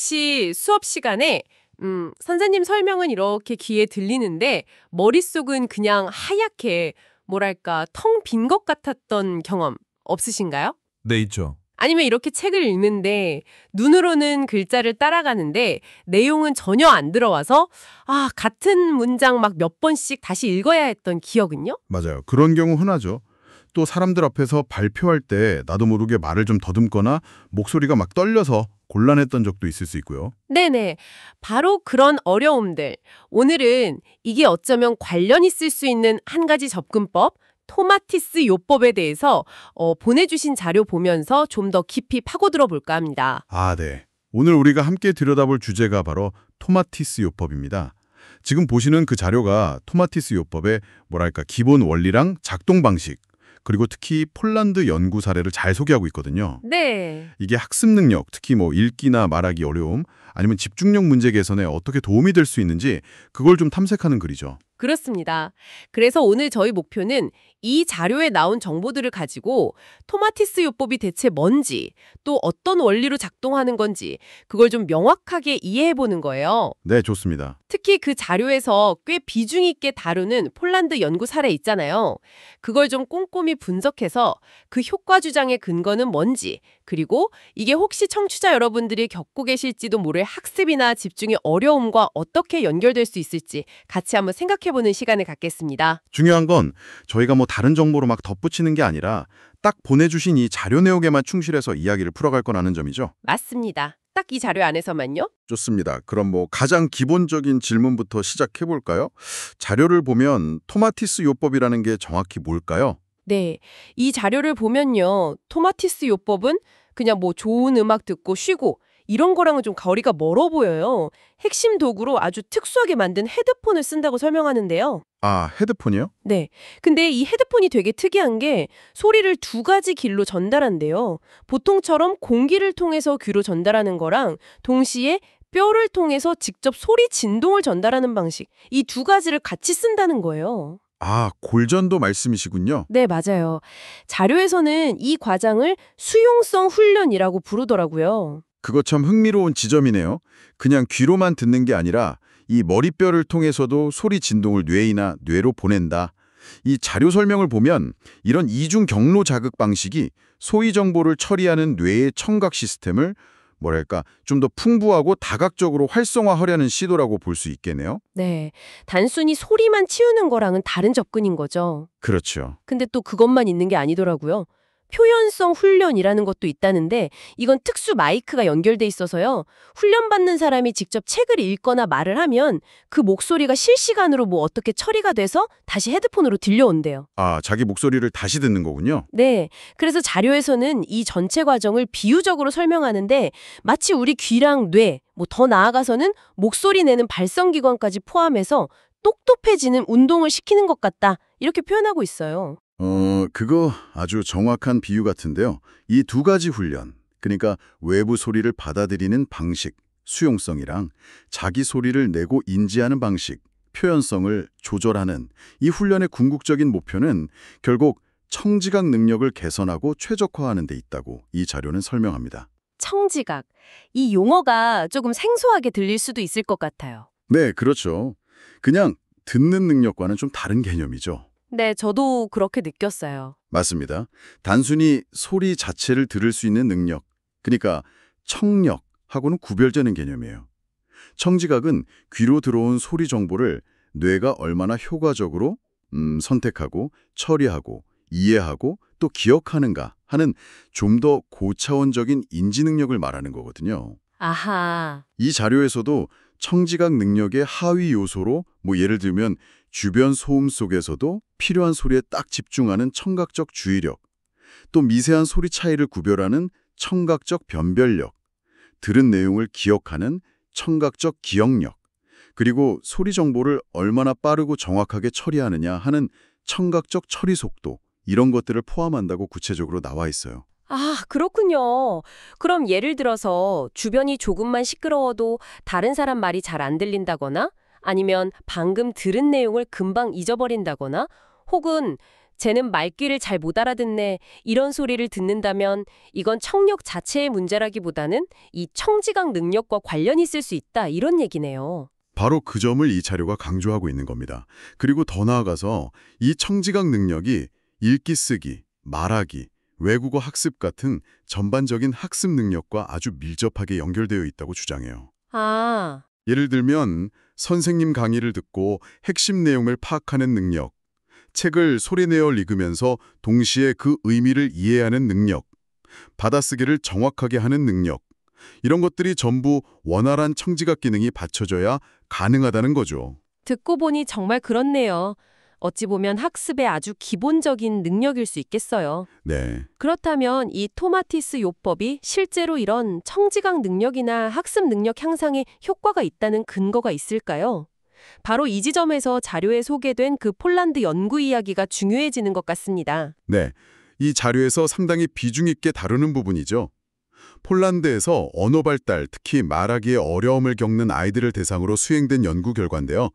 혹시 수업 시간에 선생님 설명은 이렇게 귀에 들리는데 머릿속은 그냥 하얗게 뭐랄까 텅 빈 것 같았던 경험 없으신가요? 네, 있죠. 아니면 이렇게 책을 읽는데 눈으로는 글자를 따라가는데 내용은 전혀 안 들어와서 같은 문장 막 몇 번씩 다시 읽어야 했던 기억은요? 맞아요. 그런 경우 흔하죠. 또 사람들 앞에서 발표할 때 나도 모르게 말을 좀 더듬거나 목소리가 막 떨려서 곤란했던 적도 있을 수 있고요. 네네. 바로 그런 어려움들. 오늘은 이게 어쩌면 관련 있을 수 있는 한 가지 접근법, 토마티스 요법에 대해서 보내주신 자료 보면서 좀 더 깊이 파고들어 볼까 합니다. 네. 오늘 우리가 함께 들여다볼 주제가 바로 토마티스 요법입니다. 지금 보시는 그 자료가 토마티스 요법의 뭐랄까 기본 원리랑 작동 방식, 그리고 특히 폴란드 연구 사례를 잘 소개하고 있거든요. 네. 이게 학습 능력, 특히 뭐 읽기나 말하기 어려움, 아니면 집중력 문제 개선에 어떻게 도움이 될 수 있는지 그걸 좀 탐색하는 글이죠. 그렇습니다. 그래서 오늘 저희 목표는 이 자료에 나온 정보들을 가지고 토마티스 요법이 대체 뭔지, 또 어떤 원리로 작동하는 건지 그걸 좀 명확하게 이해해보는 거예요. 네, 좋습니다. 특히 그 자료에서 꽤 비중 있게 다루는 폴란드 연구 사례 있잖아요. 그걸 좀 꼼꼼히 분석해서 그 효과 주장의 근거는 뭔지, 그리고 이게 혹시 청취자 여러분들이 겪고 계실지도 모를 학습이나 집중의 어려움과 어떻게 연결될 수 있을지 같이 한번 생각해보는 시간을 갖겠습니다. 중요한 건 저희가 뭐 다른 정보로 막 덧붙이는 게 아니라 딱 보내주신 이 자료 내용에만 충실해서 이야기를 풀어갈 거라는 점이죠. 맞습니다. 딱 이 자료 안에서만요. 좋습니다. 그럼 뭐 가장 기본적인 질문부터 시작해 볼까요? 자료를 보면 토마티스 요법이라는 게 정확히 뭘까요? 네, 이 자료를 보면요. 토마티스 요법은 그냥 뭐 좋은 음악 듣고 쉬고 이런 거랑은 좀 거리가 멀어 보여요. 핵심 도구로 아주 특수하게 만든 헤드폰을 쓴다고 설명하는데요. 헤드폰이요? 네. 근데 이 헤드폰이 되게 특이한 게 소리를 두 가지 길로 전달한대요. 보통처럼 공기를 통해서 귀로 전달하는 거랑 동시에 뼈를 통해서 직접 소리 진동을 전달하는 방식. 이 두 가지를 같이 쓴다는 거예요. 골전도 말씀이시군요. 네, 맞아요. 자료에서는 이 과정을 수용성 훈련이라고 부르더라고요. 그거 참 흥미로운 지점이네요. 그냥 귀로만 듣는 게 아니라 이 머리뼈를 통해서도 소리 진동을 뇌이나 뇌로 보낸다. 이 자료 설명을 보면 이런 이중 경로 자극 방식이 소위 정보를 처리하는 뇌의 청각 시스템을 뭐랄까 좀 더 풍부하고 다각적으로 활성화하려는 시도라고 볼 수 있겠네요. 네, 단순히 소리만 치우는 거랑은 다른 접근인 거죠. 그렇죠. 근데 또 그것만 있는 게 아니더라고요. 표현성 훈련이라는 것도 있다는데 이건 특수 마이크가 연결돼 있어서요. 훈련받는 사람이 직접 책을 읽거나 말을 하면 그 목소리가 실시간으로 뭐 어떻게 처리가 돼서 다시 헤드폰으로 들려온대요. 자기 목소리를 다시 듣는 거군요. 네, 그래서 자료에서는 이 전체 과정을 비유적으로 설명하는데 마치 우리 귀랑 뇌, 뭐 더 나아가서는 목소리 내는 발성기관까지 포함해서 똑똑해지는 운동을 시키는 것 같다. 이렇게 표현하고 있어요. 그거 아주 정확한 비유 같은데요. 이 두 가지 훈련, 그러니까 외부 소리를 받아들이는 방식, 수용성이랑 자기 소리를 내고 인지하는 방식, 표현성을 조절하는 이 훈련의 궁극적인 목표는 결국 청지각 능력을 개선하고 최적화하는 데 있다고 이 자료는 설명합니다. 청지각. 이 용어가 조금 생소하게 들릴 수도 있을 것 같아요. 네, 그렇죠. 그냥 듣는 능력과는 좀 다른 개념이죠. 네, 저도 그렇게 느꼈어요. 맞습니다. 단순히 소리 자체를 들을 수 있는 능력, 그러니까 청력하고는 구별되는 개념이에요. 청지각은 귀로 들어온 소리 정보를 뇌가 얼마나 효과적으로 선택하고 처리하고 이해하고 또 기억하는가 하는 좀 더 고차원적인 인지 능력을 말하는 거거든요. 아하. 이 자료에서도 청지각 능력의 하위 요소로 뭐 예를 들면 주변 소음 속에서도 필요한 소리에 딱 집중하는 청각적 주의력, 또 미세한 소리 차이를 구별하는 청각적 변별력, 들은 내용을 기억하는 청각적 기억력, 그리고 소리 정보를 얼마나 빠르고 정확하게 처리하느냐 하는 청각적 처리 속도, 이런 것들을 포함한다고 구체적으로 나와 있어요. 그렇군요. 그럼 예를 들어서 주변이 조금만 시끄러워도 다른 사람 말이 잘 안 들린다거나 아니면 방금 들은 내용을 금방 잊어버린다거나 혹은 쟤는 말귀를 잘 못 알아듣네. 이런 소리를 듣는다면 이건 청력 자체의 문제라기보다는 이 청지각 능력과 관련이 있을 수 있다. 이런 얘기네요. 바로 그 점을 이 자료가 강조하고 있는 겁니다. 그리고 더 나아가서 이 청지각 능력이 읽기 쓰기, 말하기, 외국어 학습 같은 전반적인 학습 능력과 아주 밀접하게 연결되어 있다고 주장해요. 아, 예를 들면 선생님 강의를 듣고 핵심 내용을 파악하는 능력, 책을 소리내어 읽으면서 동시에 그 의미를 이해하는 능력, 받아쓰기를 정확하게 하는 능력, 이런 것들이 전부 원활한 청지각 기능이 받쳐져야 가능하다는 거죠. 듣고 보니 정말 그렇네요. 어찌 보면 학습의 아주 기본적인 능력일 수 있겠어요. 네, 그렇다면 이 토마티스 요법이 실제로 이런 청지각 능력이나 학습 능력 향상에 효과가 있다는 근거가 있을까요? 바로 이 지점에서 자료에 소개된 그 폴란드 연구 이야기가 중요해지는 것 같습니다. 네. 이 자료에서 상당히 비중 있게 다루는 부분이죠. 폴란드에서 언어 발달, 특히 말하기에 어려움을 겪는 아이들을 대상으로 수행된 연구 결과인데요.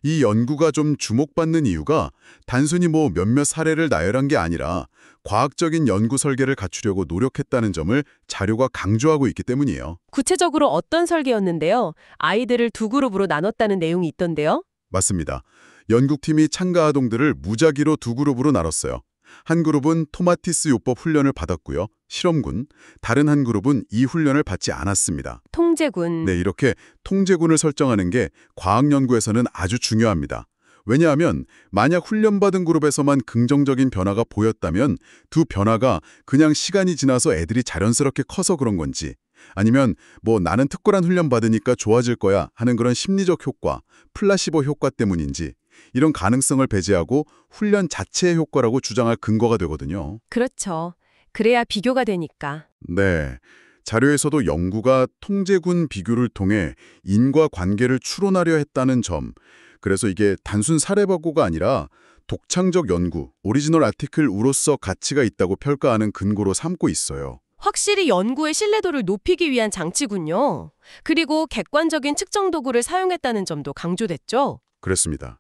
이 연구가 좀 주목받는 이유가 단순히 몇몇 사례를 나열한 게 아니라 과학적인 연구 설계를 갖추려고 노력했다는 점을 자료가 강조하고 있기 때문이에요. 구체적으로 어떤 설계였는데요? 아이들을 두 그룹으로 나눴다는 내용이 있던데요? 맞습니다. 연구팀이 참가 아동들을 무작위로 두 그룹으로 나눴어요. 한 그룹은 토마티스 요법 훈련을 받았고요. 실험군, 다른 한 그룹은 이 훈련을 받지 않았습니다. 통제군. 네, 이렇게 통제군을 설정하는 게 과학 연구에서는 아주 중요합니다. 왜냐하면 만약 훈련받은 그룹에서만 긍정적인 변화가 보였다면 두 변화가 그냥 시간이 지나서 애들이 자연스럽게 커서 그런 건지 아니면 나는 특별한 훈련 받으니까 좋아질 거야 하는 그런 심리적 효과, 플라시보 효과 때문인지 이런 가능성을 배제하고 훈련 자체의 효과라고 주장할 근거가 되거든요. 그렇죠. 그래야 비교가 되니까. 네. 자료에서도 연구가 통제군 비교를 통해 인과관계를 추론하려 했다는 점, 그래서 이게 단순 사례 보고가 아니라 독창적 연구, 오리지널 아티클으로서 가치가 있다고 평가하는 근거로 삼고 있어요. 확실히 연구의 신뢰도를 높이기 위한 장치군요. 그리고 객관적인 측정 도구를 사용했다는 점도 강조됐죠. 그렇습니다.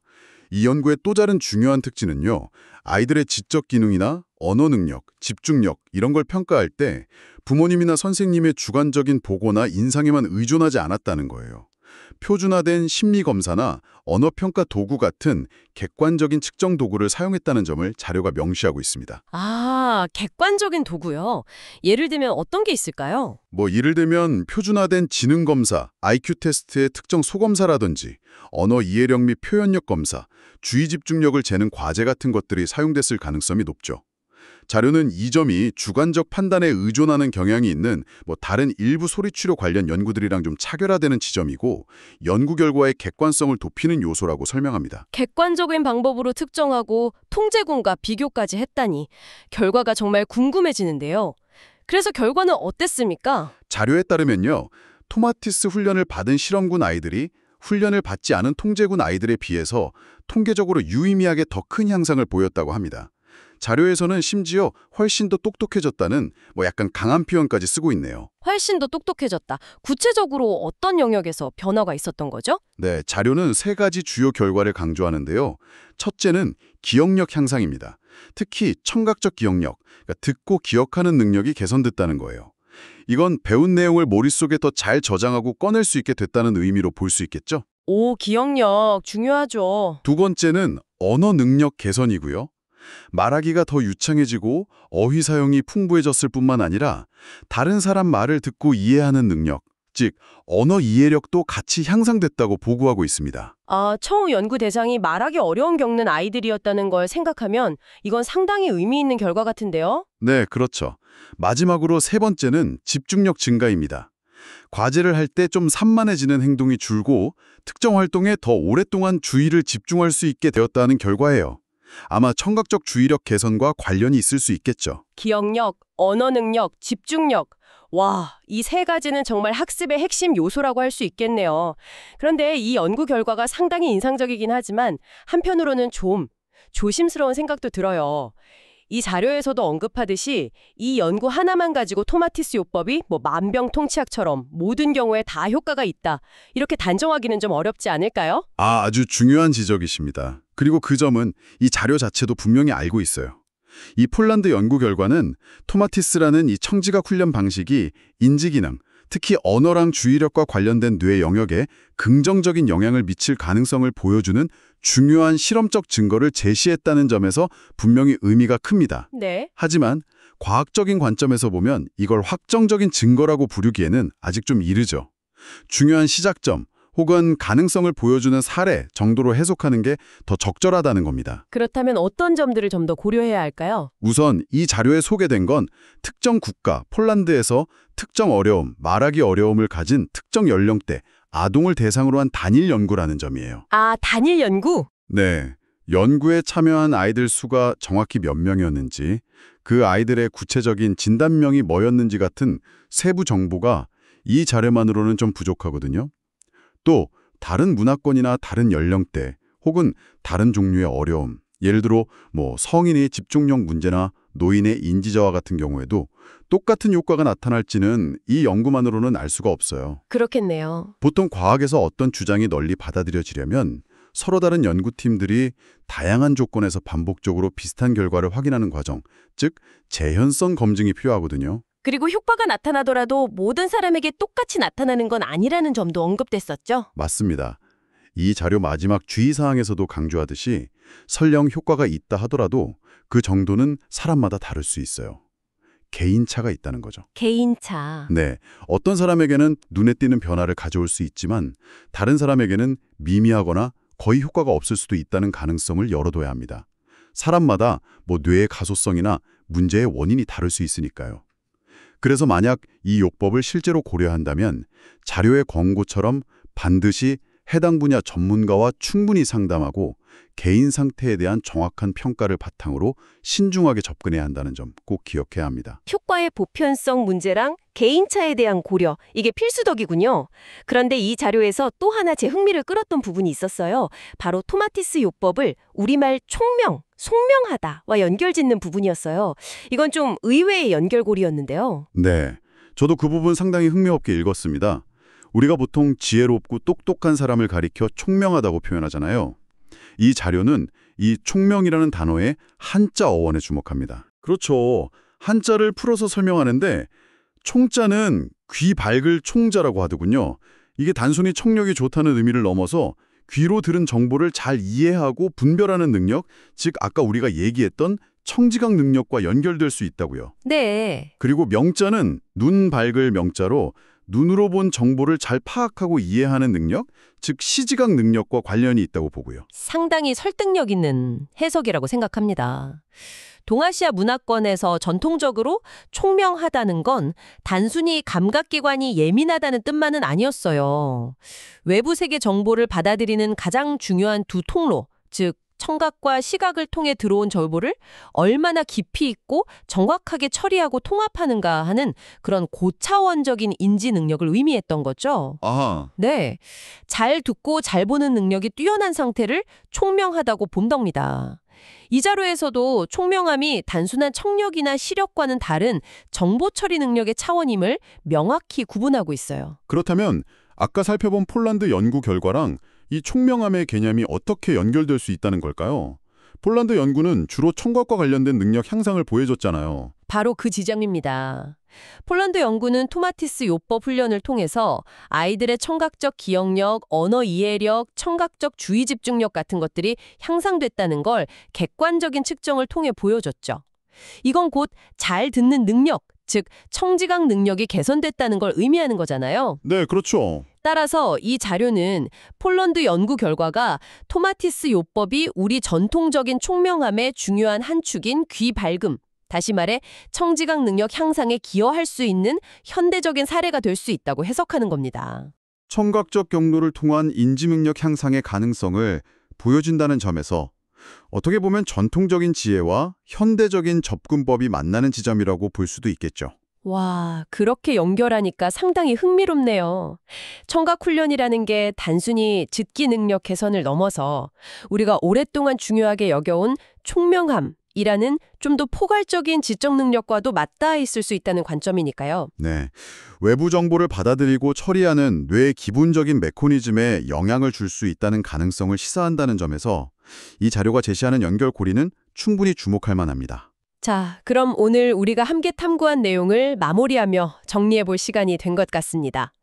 이 연구의 또 다른 중요한 특징은요. 아이들의 지적 기능이나 언어 능력, 집중력 이런 걸 평가할 때 부모님이나 선생님의 주관적인 보고나 인상에만 의존하지 않았다는 거예요. 표준화된 심리검사나 언어평가 도구 같은 객관적인 측정 도구를 사용했다는 점을 자료가 명시하고 있습니다. 아, 객관적인 도구요. 예를 들면 어떤 게 있을까요? 예를 들면 표준화된 지능검사, IQ 테스트의 특정 소검사라든지 언어 이해력 및 표현력 검사, 주의 집중력을 재는 과제 같은 것들이 사용됐을 가능성이 높죠. 자료는 이 점이 주관적 판단에 의존하는 경향이 있는 다른 일부 소리치료 관련 연구들이랑 좀 차별화되는 지점이고 연구 결과의 객관성을 높이는 요소라고 설명합니다. 객관적인 방법으로 특정하고 통제군과 비교까지 했다니 결과가 정말 궁금해지는데요. 그래서 결과는 어땠습니까? 자료에 따르면요. 토마티스 훈련을 받은 실험군 아이들이 훈련을 받지 않은 통제군 아이들에 비해서 통계적으로 유의미하게 더 큰 향상을 보였다고 합니다. 자료에서는 심지어 훨씬 더 똑똑해졌다는 약간 강한 표현까지 쓰고 있네요. 훨씬 더 똑똑해졌다. 구체적으로 어떤 영역에서 변화가 있었던 거죠? 네, 자료는 세 가지 주요 결과를 강조하는데요. 첫째는 기억력 향상입니다. 특히 청각적 기억력, 그러니까 듣고 기억하는 능력이 개선됐다는 거예요. 이건 배운 내용을 머릿속에 더 잘 저장하고 꺼낼 수 있게 됐다는 의미로 볼 수 있겠죠? 오, 기억력 중요하죠. 두 번째는 언어 능력 개선이고요. 말하기가 더 유창해지고 어휘 사용이 풍부해졌을 뿐만 아니라 다른 사람 말을 듣고 이해하는 능력, 즉 언어 이해력도 같이 향상됐다고 보고하고 있습니다. 아, 처우 연구 대상이 말하기 어려움 겪는 아이들이었다는 걸 생각하면 이건 상당히 의미 있는 결과 같은데요? 네, 그렇죠. 마지막으로 세 번째는 집중력 증가입니다. 과제를 할 때 좀 산만해지는 행동이 줄고 특정 활동에 더 오랫동안 주의를 집중할 수 있게 되었다는 결과예요. 아마 청각적 주의력 개선과 관련이 있을 수 있겠죠. 기억력, 언어 능력, 집중력. 와, 이 세 가지는 정말 학습의 핵심 요소라고 할 수 있겠네요. 그런데 이 연구 결과가 상당히 인상적이긴 하지만 한편으로는 좀 조심스러운 생각도 들어요. 이 자료에서도 언급하듯이 이 연구 하나만 가지고 토마티스 요법이 만병통치약처럼 모든 경우에 다 효과가 있다. 이렇게 단정하기는 좀 어렵지 않을까요? 아주 중요한 지적이십니다. 그리고 그 점은 이 자료 자체도 분명히 알고 있어요. 이 폴란드 연구 결과는 토마티스라는 이 청지각 훈련 방식이 인지기능, 특히 언어랑 주의력과 관련된 뇌 영역에 긍정적인 영향을 미칠 가능성을 보여주는 중요한 실험적 증거를 제시했다는 점에서 분명히 의미가 큽니다. 네. 하지만 과학적인 관점에서 보면 이걸 확정적인 증거라고 부르기에는 아직 좀 이르죠. 중요한 시작점 혹은 가능성을 보여주는 사례 정도로 해석하는 게 더 적절하다는 겁니다. 그렇다면 어떤 점들을 좀 더 고려해야 할까요? 우선 이 자료에 소개된 건 특정 국가, 폴란드에서 특정 어려움, 말하기 어려움을 가진 특정 연령대, 아동을 대상으로 한 단일 연구라는 점이에요. 아, 단일 연구? 네, 연구에 참여한 아이들 수가 정확히 몇 명이었는지, 그 아이들의 구체적인 진단명이 뭐였는지 같은 세부 정보가 이 자료만으로는 좀 부족하거든요. 또 다른 문화권이나 다른 연령대 혹은 다른 종류의 어려움, 예를 들어 성인의 집중력 문제나 노인의 인지저하 같은 경우에도 똑같은 효과가 나타날지는 이 연구만으로는 알 수가 없어요. 그렇겠네요. 보통 과학에서 어떤 주장이 널리 받아들여지려면 서로 다른 연구팀들이 다양한 조건에서 반복적으로 비슷한 결과를 확인하는 과정, 즉 재현성 검증이 필요하거든요. 그리고 효과가 나타나더라도 모든 사람에게 똑같이 나타나는 건 아니라는 점도 언급됐었죠. 맞습니다. 이 자료 마지막 주의사항에서도 강조하듯이 설령 효과가 있다 하더라도 그 정도는 사람마다 다를 수 있어요. 개인차가 있다는 거죠. 개인차. 네, 어떤 사람에게는 눈에 띄는 변화를 가져올 수 있지만 다른 사람에게는 미미하거나 거의 효과가 없을 수도 있다는 가능성을 열어둬야 합니다. 사람마다 뇌의 가소성이나 문제의 원인이 다를 수 있으니까요. 그래서 만약 이 요법을 실제로 고려한다면 자료의 권고처럼 반드시 해당 분야 전문가와 충분히 상담하고 개인 상태에 대한 정확한 평가를 바탕으로 신중하게 접근해야 한다는 점 꼭 기억해야 합니다. 효과의 보편성 문제랑 개인차에 대한 고려, 이게 필수덕이군요. 그런데 이 자료에서 또 하나 제 흥미를 끌었던 부분이 있었어요. 바로 토마티스 요법을 우리말 총명, 송명하다와 연결짓는 부분이었어요. 이건 좀 의외의 연결고리였는데요. 네, 저도 그 부분 상당히 흥미롭게 읽었습니다. 우리가 보통 지혜롭고 똑똑한 사람을 가리켜 총명하다고 표현하잖아요. 이 자료는 이 총명이라는 단어의 한자 어원에 주목합니다. 그렇죠. 한자를 풀어서 설명하는데 총자는 귀 밝을 총자라고 하더군요. 이게 단순히 청력이 좋다는 의미를 넘어서 귀로 들은 정보를 잘 이해하고 분별하는 능력, 즉 아까 우리가 얘기했던 청지각 능력과 연결될 수 있다고요. 네. 그리고 명자는 눈 밝을 명자로 눈으로 본 정보를 잘 파악하고 이해하는 능력, 즉 시지각 능력과 관련이 있다고 보고요. 상당히 설득력 있는 해석이라고 생각합니다. 동아시아 문화권에서 전통적으로 총명하다는 건 단순히 감각기관이 예민하다는 뜻만은 아니었어요. 외부 세계 정보를 받아들이는 가장 중요한 두 통로, 즉 청각과 시각을 통해 들어온 정보를 얼마나 깊이 있고 정확하게 처리하고 통합하는가 하는 그런 고차원적인 인지 능력을 의미했던 거죠. 아하. 네, 잘 듣고 잘 보는 능력이 뛰어난 상태를 총명하다고 본답니다. 이 자료에서도 총명함이 단순한 청력이나 시력과는 다른 정보 처리 능력의 차원임을 명확히 구분하고 있어요. 그렇다면 아까 살펴본 폴란드 연구 결과랑 이 총명함의 개념이 어떻게 연결될 수 있다는 걸까요? 폴란드 연구는 주로 청각과 관련된 능력 향상을 보여줬잖아요. 바로 그 지점입니다. 폴란드 연구는 토마티스 요법 훈련을 통해서 아이들의 청각적 기억력, 언어 이해력, 청각적 주의 집중력 같은 것들이 향상됐다는 걸 객관적인 측정을 통해 보여줬죠. 이건 곧 잘 듣는 능력, 즉 청지각 능력이 개선됐다는 걸 의미하는 거잖아요. 네, 그렇죠. 따라서 이 자료는 폴란드 연구 결과가 토마티스 요법이 우리 전통적인 총명함의 중요한 한 축인 귀 밝음, 다시 말해 청지각 능력 향상에 기여할 수 있는 현대적인 사례가 될 수 있다고 해석하는 겁니다. 청각적 경로를 통한 인지 능력 향상의 가능성을 보여준다는 점에서 어떻게 보면 전통적인 지혜와 현대적인 접근법이 만나는 지점이라고 볼 수도 있겠죠. 와, 그렇게 연결하니까 상당히 흥미롭네요. 청각 훈련이라는 게 단순히 듣기 능력 개선을 넘어서 우리가 오랫동안 중요하게 여겨온 총명함이라는 좀 더 포괄적인 지적 능력과도 맞닿아 있을 수 있다는 관점이니까요. 네, 외부 정보를 받아들이고 처리하는 뇌의 기본적인 메커니즘에 영향을 줄 수 있다는 가능성을 시사한다는 점에서 이 자료가 제시하는 연결고리는 충분히 주목할 만합니다. 자, 그럼 오늘 우리가 함께 탐구한 내용을 마무리하며 정리해 볼 시간이 된 것 같습니다.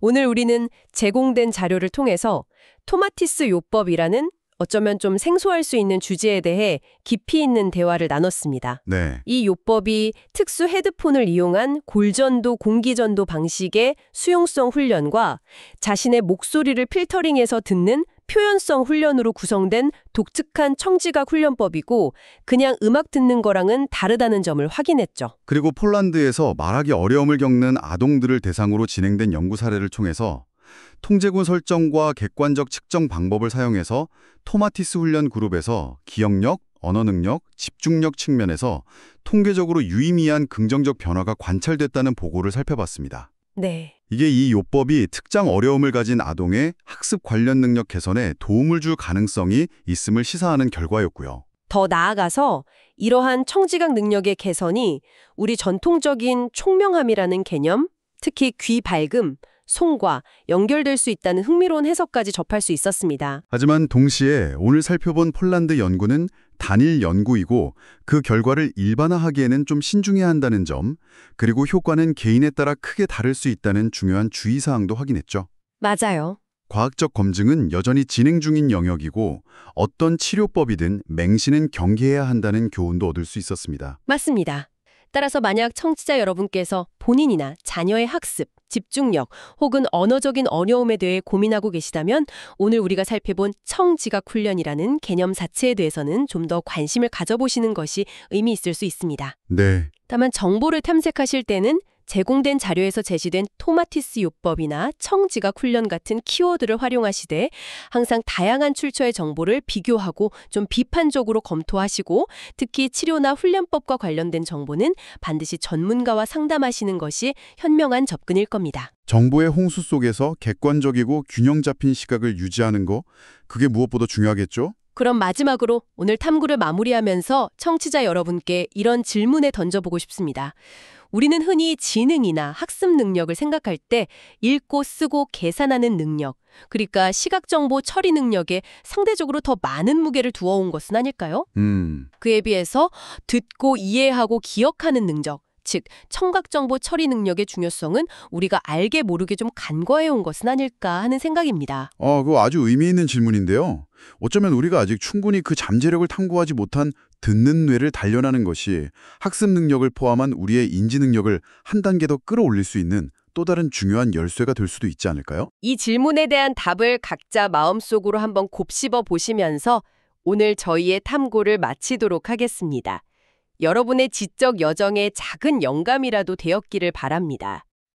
오늘 우리는 제공된 자료를 통해서 토마티스 요법이라는 어쩌면 좀 생소할 수 있는 주제에 대해 깊이 있는 대화를 나눴습니다. 네. 이 요법이 특수 헤드폰을 이용한 골전도, 공기전도 방식의 수용성 훈련과 자신의 목소리를 필터링해서 듣는 표현성 훈련으로 구성된 독특한 청지각 훈련법이고 그냥 음악 듣는 거랑은 다르다는 점을 확인했죠. 그리고 폴란드에서 말하기 어려움을 겪는 아동들을 대상으로 진행된 연구 사례를 통해서 통제군 설정과 객관적 측정 방법을 사용해서 토마티스 훈련 그룹에서 기억력, 언어 능력, 집중력 측면에서 통계적으로 유의미한 긍정적 변화가 관찰됐다는 보고를 살펴봤습니다. 네. 이게 이 요법이 특정 어려움을 가진 아동의 학습 관련 능력 개선에 도움을 줄 가능성이 있음을 시사하는 결과였고요. 더 나아가서 이러한 청지각 능력의 개선이 우리 전통적인 총명함이라는 개념, 특히 귀 밝음, 송과 연결될 수 있다는 흥미로운 해석까지 접할 수 있었습니다. 하지만 동시에 오늘 살펴본 폴란드 연구는 단일 연구이고 그 결과를 일반화하기에는 좀 신중해야 한다는 점, 그리고 효과는 개인에 따라 크게 다를 수 있다는 중요한 주의사항도 확인했죠. 맞아요. 과학적 검증은 여전히 진행 중인 영역이고 어떤 치료법이든 맹신은 경계해야 한다는 교훈도 얻을 수 있었습니다. 맞습니다. 따라서 만약 청취자 여러분께서 본인이나 자녀의 학습, 집중력 혹은 언어적인 어려움에 대해 고민하고 계시다면 오늘 우리가 살펴본 청지각 훈련이라는 개념 자체에 대해서는 좀 더 관심을 가져보시는 것이 의미 있을 수 있습니다. 네. 다만 정보를 탐색하실 때는 제공된 자료에서 제시된 토마티스 요법이나 청지각 훈련 같은 키워드를 활용하시되 항상 다양한 출처의 정보를 비교하고 좀 비판적으로 검토하시고 특히 치료나 훈련법과 관련된 정보는 반드시 전문가와 상담하시는 것이 현명한 접근일 겁니다. 정보의 홍수 속에서 객관적이고 균형 잡힌 시각을 유지하는 거, 그게 무엇보다 중요하겠죠? 그럼 마지막으로 오늘 탐구를 마무리하면서 청취자 여러분께 이런 질문에 던져보고 싶습니다. 우리는 흔히 지능이나 학습 능력을 생각할 때 읽고 쓰고 계산하는 능력, 그러니까 시각정보 처리 능력에 상대적으로 더 많은 무게를 두어온 것은 아닐까요? 그에 비해서 듣고 이해하고 기억하는 능력, 즉 청각정보 처리 능력의 중요성은 우리가 알게 모르게 좀 간과해온 것은 아닐까 하는 생각입니다. 그거 아주 의미 있는 질문인데요. 어쩌면 우리가 아직 충분히 그 잠재력을 탐구하지 못한 듣는 뇌를 단련하는 것이 학습 능력을 포함한 우리의 인지 능력을 한 단계 더 끌어올릴 수 있는 또 다른 중요한 열쇠가 될 수도 있지 않을까요? 이 질문에 대한 답을 각자 마음속으로 한번 곱씹어 보시면서 오늘 저희의 탐구를 마치도록 하겠습니다. 여러분의 지적 여정에 작은 영감이라도 되었기를 바랍니다.